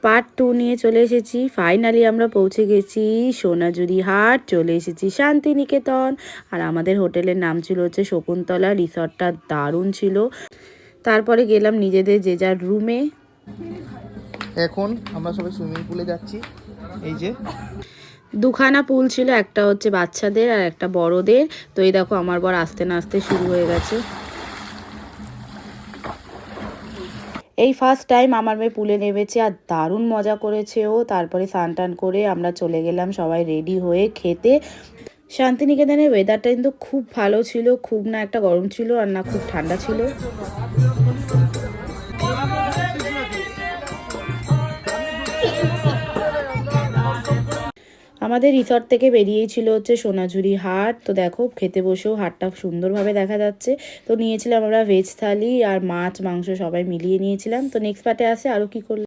Part 2 নিয়ে চলে এসেছি। ফাইনালি আমরা পৌঁছে গেছি সোনাঝুরি হাট, চলে এসেছি শান্তিনিকেতন। আর আমাদের হোটেলের নাম ছিল হচ্ছে শকুন্তলা। রিসর্টটা দারুণ ছিল। তারপরে গেলাম নিজেদের যে যার রুমে। এখন আমরা সবাই সুইমিং পুলে যাচ্ছি। এই যে দুখানা পুল ছিল, একটা হচ্ছে বাচ্চাদের আর একটা বড়দের। তো এই দেখো আমার বর আসতে না আসতে শুরু হয়ে গেছে। এই ফার্স্ট টাইম আমার মেয়ে পুলে নেমেছে আর দারুণ মজা করেছে ও। তারপরে স্নান টান করে আমরা চলে গেলাম সবাই রেডি হয়ে খেতে। শান্তিনিকেতনের ওয়েদারটা কিন্তু খুব ভালো ছিল, খুব না একটা গরম ছিল আর না খুব ঠান্ডা ছিল। আমাদের রিসর্ট থেকে বেরিয়েই ছিল হচ্ছে সোনাঝুরি হাট। তো দেখো খেতে বসেও হাটটা সুন্দরভাবে দেখা যাচ্ছে। তো নিয়েছিলাম আমরা ভেজ থালি আর মাছ মাংস সবাই মিলিয়ে নিয়েছিলাম। তো নেক্সট পার্টে আসে আরও কী করলাম।